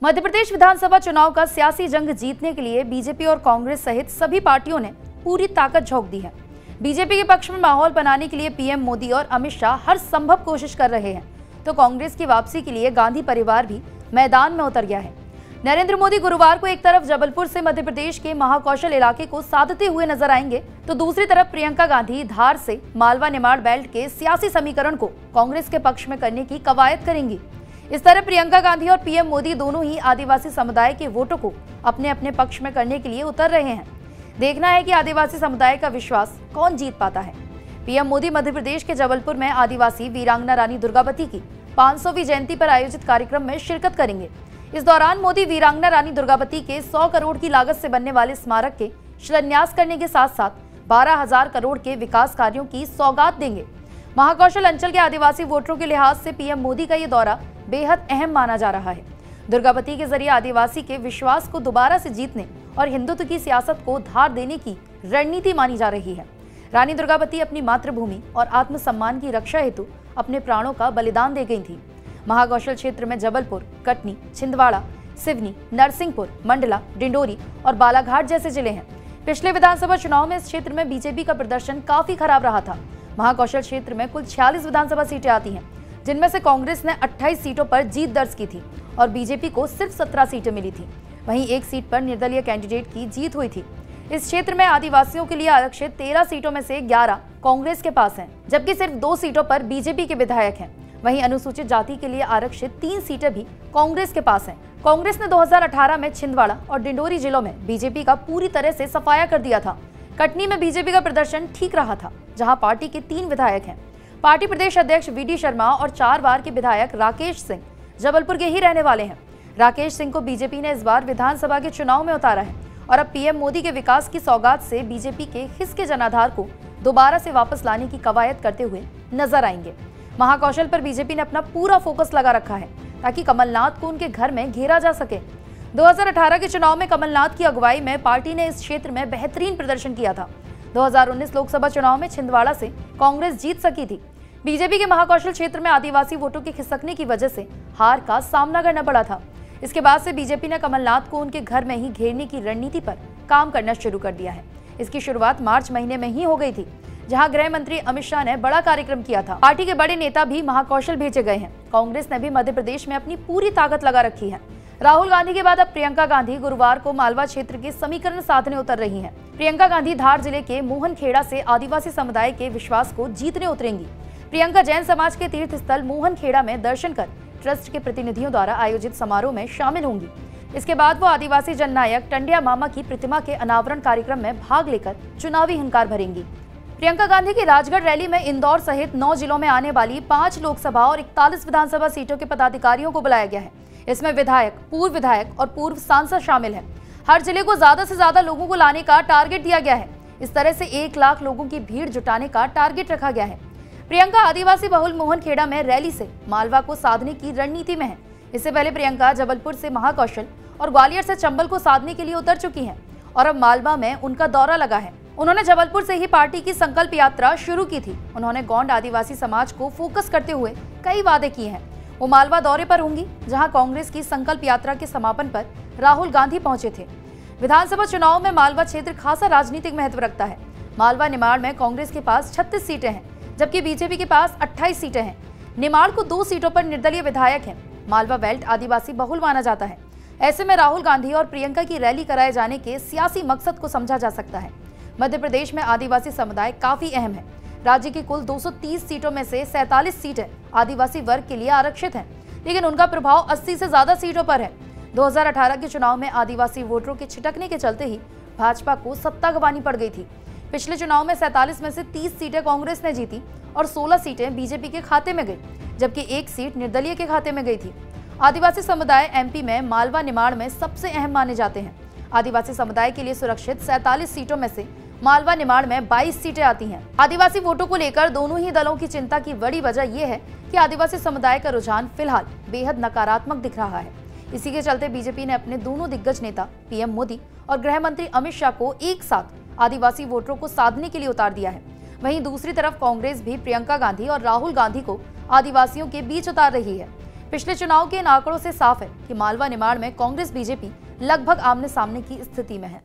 मध्य प्रदेश विधानसभा चुनाव का सियासी जंग जीतने के लिए बीजेपी और कांग्रेस सहित सभी पार्टियों ने पूरी ताकत झोंक दी है। बीजेपी के पक्ष में माहौल बनाने के लिए पीएम मोदी और अमित शाह हर संभव कोशिश कर रहे हैं, तो कांग्रेस की वापसी के लिए गांधी परिवार भी मैदान में उतर गया है। नरेंद्र मोदी गुरुवार को एक तरफ जबलपुर से मध्य प्रदेश के महाकौशल इलाके को साधते हुए नजर आएंगे, तो दूसरी तरफ प्रियंका गांधी धार से मालवा निमाड़ बेल्ट के सियासी समीकरण को कांग्रेस के पक्ष में करने की कवायद करेंगी। इस तरह प्रियंका गांधी और पीएम मोदी दोनों ही आदिवासी समुदाय के वोटों को अपने अपने पक्ष में करने के लिए उतर रहे हैं। देखना है कि आदिवासी समुदाय का विश्वास कौन जीत पाता है। पीएम मोदी मध्य प्रदेश के जबलपुर में आदिवासी वीरांगना रानी दुर्गावती की 500वीं जयंती पर आयोजित कार्यक्रम में शिरकत करेंगे। इस दौरान मोदी वीरांगना रानी दुर्गावती के 100 करोड़ की लागत से बनने वाले स्मारक के शिलान्यास करने के साथ साथ 12,000 करोड़ के विकास कार्यों की सौगात देंगे। महाकौशल अंचल के आदिवासी वोटरों के लिहाज से पीएम मोदी का ये दौरा बेहद अहम माना जा रहा है। दुर्गावती के जरिए आदिवासी के विश्वास को दोबारा से जीतने और हिंदुत्व की सियासत को धार देने की रणनीति मानी जा रही है। रानी दुर्गावती अपनी मातृभूमि और आत्मसम्मान की रक्षा हेतु अपने प्राणों का बलिदान दे गई थी। महाकौशल क्षेत्र में जबलपुर, कटनी, छिंदवाड़ा, सिवनी, नरसिंहपुर, मंडला, डिंडोरी और बालाघाट जैसे जिले हैं। पिछले विधानसभा चुनाव में इस क्षेत्र में बीजेपी का प्रदर्शन काफी खराब रहा था। महाकौशल क्षेत्र में कुल 46 विधानसभा सीटें आती हैं, जिनमें से कांग्रेस ने 28 सीटों पर जीत दर्ज की थी और बीजेपी को सिर्फ 17 सीटें मिली थी। वहीं एक सीट पर निर्दलीय कैंडिडेट की जीत हुई थी। इस क्षेत्र में आदिवासियों के लिए आरक्षित 13 सीटों में से 11 कांग्रेस के पास हैं, जबकि सिर्फ 2 सीटों पर बीजेपी के विधायक हैं। वहीं अनुसूचित जाति के लिए आरक्षित 3 सीटें भी कांग्रेस के पास हैं। कांग्रेस ने 2018 में छिंदवाड़ा और डिंडोरी जिलों में बीजेपी का पूरी तरह से सफाया कर दिया था। कटनी में बीजेपी का प्रदर्शन ठीक रहा था, जहां पार्टी के 3 विधायक हैं। पार्टी प्रदेश अध्यक्ष वीडी शर्मा और 4 बार के विधायक राकेश सिंह जबलपुर के ही रहने वाले हैं। राकेश सिंह को बीजेपी ने इस बार विधानसभा के चुनाव में उतारा है और अब पीएम मोदी के विकास की सौगात से बीजेपी के हिस्स के जनाधार को दोबारा से वापस लाने की कवायद करते हुए नजर आएंगे। महाकौशल पर बीजेपी ने अपना पूरा फोकस लगा रखा है ताकि कमलनाथ को उनके घर में घेरा जा सके। 2018 के चुनाव में कमलनाथ की अगुवाई में पार्टी ने इस क्षेत्र में बेहतरीन प्रदर्शन किया था। 2019 लोकसभा चुनाव में छिंदवाड़ा से कांग्रेस जीत सकी थी। बीजेपी के महाकौशल क्षेत्र में आदिवासी वोटों के खिसकने की वजह से हार का सामना करना पड़ा था। इसके बाद से बीजेपी ने कमलनाथ को उनके घर में ही घेरने की रणनीति पर काम करना शुरू कर दिया है। इसकी शुरुआत मार्च महीने में ही हो गई थी, जहां गृह मंत्री अमित शाह ने बड़ा कार्यक्रम किया था। पार्टी के बड़े नेता भी महाकौशल भेजे गए हैं। कांग्रेस ने भी मध्य प्रदेश में अपनी पूरी ताकत लगा रखी है। राहुल गांधी के बाद अब प्रियंका गांधी गुरुवार को मालवा क्षेत्र के समीकरण साधने उतर रही हैं। प्रियंका गांधी धार जिले के मोहनखेड़ा से आदिवासी समुदाय के विश्वास को जीतने उतरेंगी। प्रियंका जैन समाज के तीर्थ स्थल मोहनखेड़ा में दर्शन कर ट्रस्ट के प्रतिनिधियों द्वारा आयोजित समारोह में शामिल होंगी। इसके बाद वो आदिवासी जननायक टंडिया मामा की प्रतिमा के अनावरण कार्यक्रम में भाग लेकर चुनावी हुंकार भरेंगी। प्रियंका गांधी की राजगढ़ रैली में इंदौर सहित 9 जिलों में आने वाली 5 लोकसभा और 41 विधानसभा सीटों के पदाधिकारियों को बुलाया गया है। इसमें विधायक, पूर्व विधायक और पूर्व सांसद शामिल है। हर जिले को ज्यादा से ज्यादा लोगों को लाने का टारगेट दिया गया है। इस तरह से 1 लाख लोगों की भीड़ जुटाने का टारगेट रखा गया है। प्रियंका आदिवासी बहुल मोहनखेड़ा में रैली से मालवा को साधने की रणनीति में है। इससे पहले प्रियंका जबलपुर से महाकौशल और ग्वालियर से चंबल को साधने के लिए उतर चुकी हैं और अब मालवा में उनका दौरा लगा है। उन्होंने जबलपुर से ही पार्टी की संकल्प यात्रा शुरू की थी। उन्होंने गोंड आदिवासी समाज को फोकस करते हुए कई वादे किए हैं। वो मालवा दौरे पर होंगी, जहां कांग्रेस की संकल्प यात्रा के समापन पर राहुल गांधी पहुंचे थे। विधानसभा चुनाव में मालवा क्षेत्र खासा राजनीतिक महत्व रखता है। मालवा निमाड़ में कांग्रेस के पास 36 सीटें हैं, जबकि बीजेपी के पास 28 सीटें हैं। निमाड़ को 2 सीटों पर निर्दलीय विधायक हैं। मालवा बेल्ट आदिवासी बहुल माना जाता है। ऐसे में राहुल गांधी और प्रियंका की रैली कराए जाने के सियासी मकसद को समझा जा सकता है। मध्य प्रदेश में आदिवासी समुदाय काफी अहम है। राज्य की कुल 230 सीटों में से 47 सीटें आदिवासी वर्ग के लिए आरक्षित हैं, लेकिन उनका प्रभाव 80 से ज्यादा सीटों पर है। 2018 के चुनाव में आदिवासी वोटरों के छिटकने के चलते ही भाजपा को सत्ता गंवानी पड़ गई थी। पिछले चुनाव में 47 में से 30 सीटें कांग्रेस ने जीती और 16 सीटें बीजेपी के खाते में गई, जबकि 1 सीट निर्दलीय के खाते में गई थी। आदिवासी समुदाय एमपी में मालवा निमाड़ में सबसे अहम माने जाते हैं। आदिवासी समुदाय के लिए सुरक्षित 47 सीटों में से मालवा निमाड़ में 22 सीटें आती हैं। आदिवासी वोटों को लेकर दोनों ही दलों की चिंता की बड़ी वजह यह है कि आदिवासी समुदाय का रुझान फिलहाल बेहद नकारात्मक दिख रहा है। इसी के चलते बीजेपी ने अपने दोनों दिग्गज नेता पीएम मोदी और गृह मंत्री अमित शाह को एक साथ आदिवासी वोटरों को साधने के लिए उतार दिया है। वहीं दूसरी तरफ कांग्रेस भी प्रियंका गांधी और राहुल गांधी को आदिवासियों के बीच उतार रही है। पिछले चुनाव के इन आंकड़ों से साफ है कि मालवा निमाड़ में कांग्रेस बीजेपी लगभग आमने सामने की स्थिति में है।